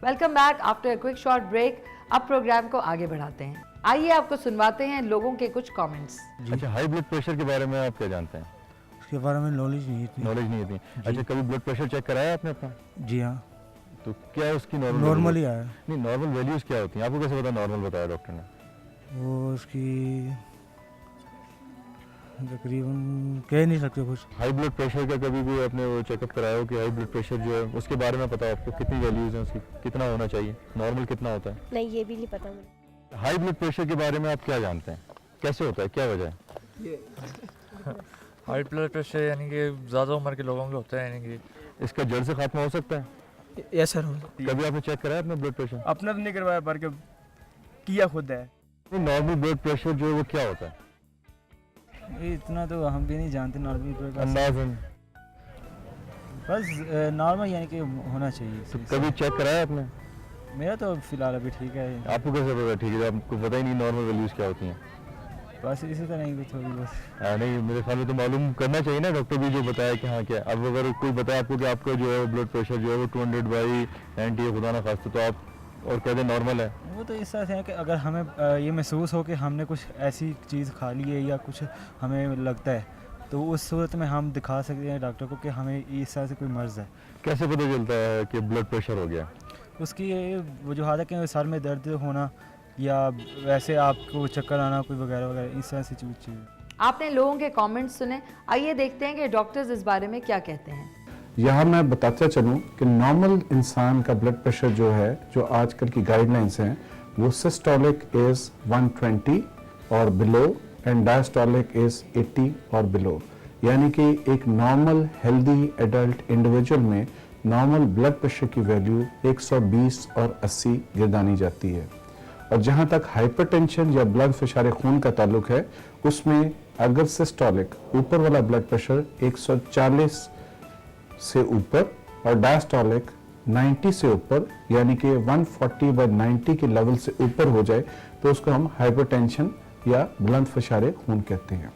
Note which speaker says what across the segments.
Speaker 1: Welcome back after a quick short break. अब program को आगे बढ़ाते हैं। आइए आपको सुनवाते हैं लोगों के कुछ कमेंट्स।
Speaker 2: अच्छा, हाई ब्लड प्रेशर के बारे में आप क्या जानते हैं?
Speaker 3: उसके बारे में नॉलेज नहीं थी।
Speaker 2: नॉलेज नहीं थी। अच्छा, कभी ब्लड प्रेशर चेक कराया आपने अपना?
Speaker 3: जी हाँ,
Speaker 2: तो क्या है उसकी
Speaker 3: नॉर्मल ही आया।
Speaker 2: नहीं, नॉर्मल वैल्यूज क्या होती हैं? आपको कैसे पता नॉर्मल बताया डॉक्टर ने?
Speaker 3: वो उसकी तकरीबन कह नहीं सकते कुछ।
Speaker 2: हाई ब्लड प्रेशर का कभी भी आपने वो चेकअप कराया हो कि हाई ब्लड प्रेशर जो है उसके बारे में पता है आपको? कितनी वैल्यूज हैं उसकी, कितना होना चाहिए, नॉर्मल कितना होता है?
Speaker 4: नहीं, ये भी नहीं पता मुझे।
Speaker 2: हाई ब्लड प्रेशर के बारे में आप क्या जानते हैं? कैसे होता है, क्या वजह है?
Speaker 5: हाई ब्लड प्रेशर यानी कि ज़्यादा उम्र के लोगों के होता है, यानी कि
Speaker 2: इसका जड़ से खात्मा हो सकता है?
Speaker 6: Yes sir.
Speaker 2: कभी आपने चेक कराया अपना ब्लड प्रेशर?
Speaker 6: अपना तो नहीं करवाया पर किया खुद है।
Speaker 2: नॉर्मल ब्लड प्रेशर जो है वो क्या होता है?
Speaker 3: इतना तो हम भी नहीं जानते नॉर्मल।
Speaker 2: अंदाज़न
Speaker 3: बस नॉर्मल यानी कि होना चाहिए।
Speaker 2: तो कभी चेक कराया आपने?
Speaker 3: मेरा तो फिलहाल अभी ठीक है।
Speaker 2: आपको कैसे पता ठीक है? आपको पता ही नहीं नॉर्मल वैल्यूज क्या होती हैं?
Speaker 3: बस इसी तरह ही थोड़ी बहुत।
Speaker 2: नहीं, मेरे ख्याल में तो मालूम करना चाहिए ना, डॉक्टर भी जो बताया कि हाँ क्या। अब अगर कोई बताए आपको कि आपका जो है ब्लड प्रेशर जो है वो 200/90 है खुदा ना खास्ता, तो आप और कह दें नॉर्मल है,
Speaker 3: वो तो इस तरह से है कि अगर हमें ये महसूस हो कि हमने कुछ ऐसी चीज़ खा ली है या कुछ हमें लगता है, तो उस सूरत में हम दिखा सकते हैं डॉक्टर को कि हमें इस तरह से कोई मर्ज़ है।
Speaker 2: कैसे पता चलता है कि ब्लड प्रेशर हो गया?
Speaker 3: उसकी ये वजूहत है कि सर में दर्द होना या वैसे आपको चक्कर आना कोई वगैरह वगैरह, इस तरह से चीज़।
Speaker 1: आपने लोगों के कमेंट्स सुने, आइए देखते हैं कि डॉक्टर्स इस बारे में क्या कहते हैं।
Speaker 7: यहाँ मैं बताता चलूँ कि नॉर्मल इंसान का ब्लड प्रेशर जो है, जो आजकल की गाइडलाइंस हैं, वो सिस्टोलिक इज़ 120 और बिलो एंड डायस्टोलिक इज़ 80 और बिलो। यानी कि एक नॉर्मल हेल्दी एडल्ट इंडिविजुअल में नॉर्मल ब्लड प्रेशर की वैल्यू 120 और 80 गिरदानी जाती है। और जहाँ तक हाइपरटेंशन या ब्लड फिशारे खून का ताल्लुक है, उसमें अगर सिस्टोलिक ऊपर वाला ब्लड प्रेशर 140 से ऊपर और डायस्टोलिक 90 से ऊपर यानी कि 140/90 के लेवल से ऊपर हो जाए, तो उसको हम हाइपरटेंशन या बुलंद फशारे खून कहते हैं।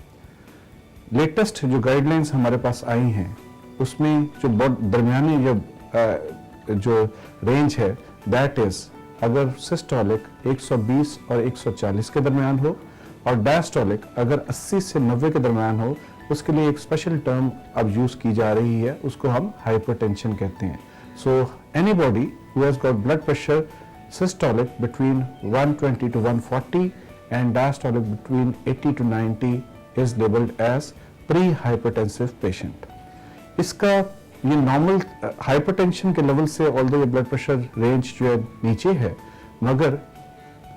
Speaker 7: लेटेस्ट जो गाइडलाइंस हमारे पास आई हैं, उसमें जो बहुत दरमियानी जो रेंज है, दैट इज अगर सिस्टोलिक 120 और 140 के दरमियान हो और डायस्टोलिक अगर 80 से 90 के दरमियान हो, उसके लिए एक स्पेशल टर्म अब यूज की जा रही है, उसको हम हाइपरटेंशन कहते हैं। So anybody who has got blood pressure systolic between 120 to 140 and diastolic between 80 to 90 is labelled as pre hypertensive patient. इसका ये नॉर्मल हाइपरटेंशन के लेवल से ऑल्दो ये ब्लड प्रेशर रेंज जो है नीचे है, मगर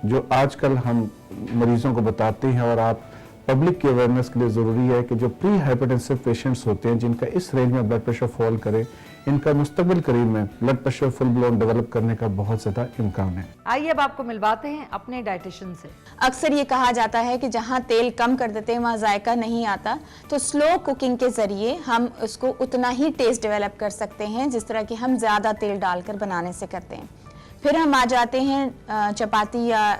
Speaker 7: जो आजकल हम मरीजों को बताते हैं और आप पब्लिक की अवेयरनेस के लिए ज़रूरी है कि जो प्री हाइपरटेंसिव पेशेंट्स होते हैं जिनका इस रेंज में ब्लड प्रेशर फॉल करे, इनका मुस्तकबिल करीब में blood pressure full blown develop करने का बहुत ज़्यादा इम्कान है।
Speaker 1: आइए अब आपको मिलवाते हैं अपने डाइटिशियन से।
Speaker 8: अक्सर ये कहा जाता है कि जहाँ तेल कम कर देते हैं वहाँ जायका नहीं आता, तो स्लो कुकिंग के ज़रिए हम उसको उतना ही टेस्ट डेवलप कर सकते हैं जिस तरह कि हम ज़्यादा तेल डालकर बनाने से करते हैं। फिर हम आ जाते हैं चपाती या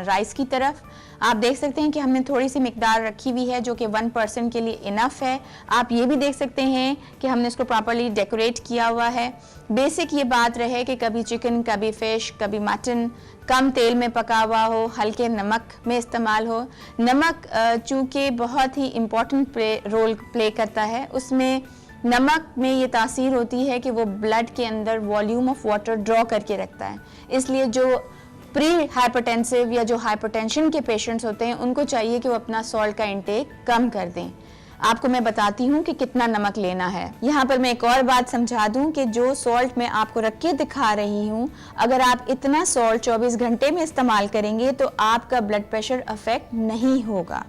Speaker 8: राइस की तरफ। आप देख सकते हैं कि हमने थोड़ी सी मिकदार रखी हुई है जो कि 1% के लिए इनफ है। आप ये भी देख सकते हैं कि हमने इसको प्रॉपर्ली डेकोरेट किया हुआ है। बेसिक ये बात रहे कि कभी चिकन, कभी फिश, कभी मटन कम तेल में पका हुआ हो, हल्के नमक में इस्तेमाल हो। नमक चूँकि बहुत ही इम्पोर्टेंट रोल प्ले करता है, उसमें नमक में ये तासीर होती है कि वो ब्लड के अंदर वॉल्यूम ऑफ वाटर ड्रॉ करके रखता है। इसलिए जो प्री हाइपरटेंसिव या जो हाइपरटेंशन के पेशेंट्स होते हैं उनको चाहिए कि वो अपना सॉल्ट का इंटेक कम कर दें। आपको मैं बताती हूँ कि कितना नमक लेना है। यहाँ पर मैं एक और बात समझा दूँ कि जो सॉल्ट मैं आपको रख के दिखा रही हूँ, अगर आप इतना सॉल्ट 24 घंटे में इस्तेमाल करेंगे तो आपका ब्लड प्रेशर अफेक्ट नहीं होगा।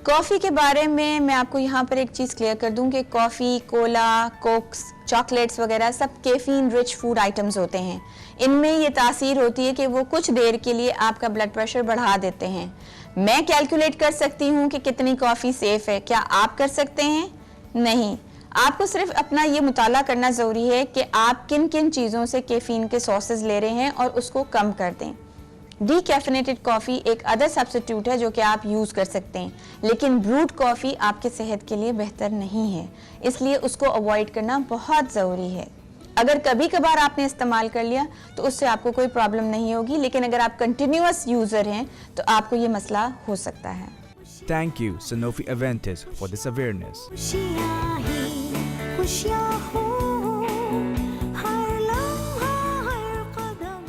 Speaker 8: कॉफ़ी के बारे में मैं आपको यहाँ पर एक चीज़ क्लियर कर दूँ कि कॉफ़ी, कोला, कोक्स, चॉकलेट्स वगैरह सब कैफीन रिच फूड आइटम्स होते हैं। इनमें ये तासीर होती है कि वो कुछ देर के लिए आपका ब्लड प्रेशर बढ़ा देते हैं। मैं कैलकुलेट कर सकती हूँ कि कितनी कॉफ़ी सेफ़ है, क्या आप कर सकते हैं? नहीं। आपको सिर्फ अपना ये मुताला करना ज़रूरी है कि आप किन किन चीज़ों से कैफीन के सोर्सेज ले रहे हैं और उसको कम कर दें। डीकैफिनेटेड कॉफ़ी एक अदर सब्स्टिट्यूट है जो कि आप यूज़ कर सकते हैं, लेकिन ब्रूड कॉफ़ी आपके सेहत के लिए बेहतर नहीं है, इसलिए उसको अवॉइड करना बहुत ज़रूरी है। अगर कभी कभार आपने इस्तेमाल कर लिया तो उससे आपको कोई प्रॉब्लम नहीं होगी, लेकिन अगर आप कंटिन्यूअस यूज़र हैं तो आपको ये मसला हो सकता है।
Speaker 9: Thank you, Sanofi Aventis, for this awareness.
Speaker 10: खुशियाँ ही खुशियाँ हो, हर लम्हा हर कदम।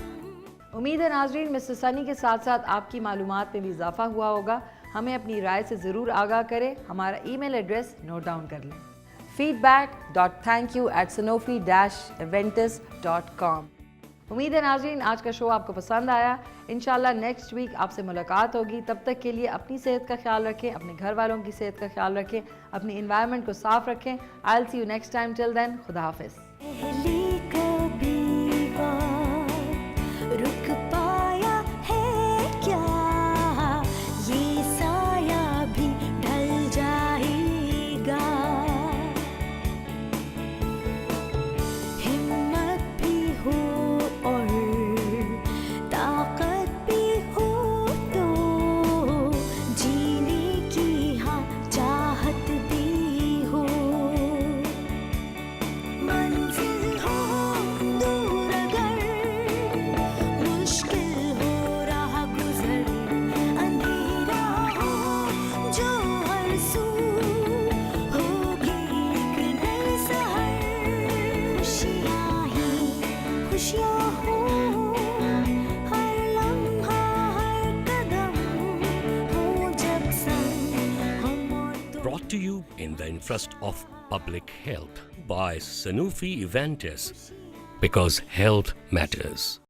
Speaker 1: उम्मीद है नाजरीन मिस्टर सनी के साथ साथ आपकी मालूमात में भी इजाफा हुआ होगा। हमें अपनी राय से ज़रूर आगाह करें। हमारा ईमेल एड्रेस नोट डाउन कर लें, feedback.thankyou@sanofi-aventis.com। उम्मीद है नाजरीन आज का शो आपको पसंद आया। इंशाल्लाह नेक्स्ट वीक आपसे मुलाकात होगी। तब तक के लिए अपनी सेहत का ख्याल रखें, अपने घर वालों की सेहत का ख्याल रखें, अपनी इन्वायरमेंट को साफ रखें। I will see you next time. Till then खुदा हाफिज़।
Speaker 10: पहली कभी बात रुक पाया है क्या, ये साया भी ढल जाएगा। हिम्मत भी हो और ताकत भी हो तो जीने की हाँ चाहत भी हो। मंजिल हो दूर अगर मुश्किल हो रहा गुजर, अंधेरा हो जो हर सू होगी एक नई सहर। खुशियाँ ही खुशियाँ हो, हर लम्हा हर कदम हो जब संग हम और तुम।
Speaker 11: Brought to you in the interest of public health by Sanofi Aventis, because health matters.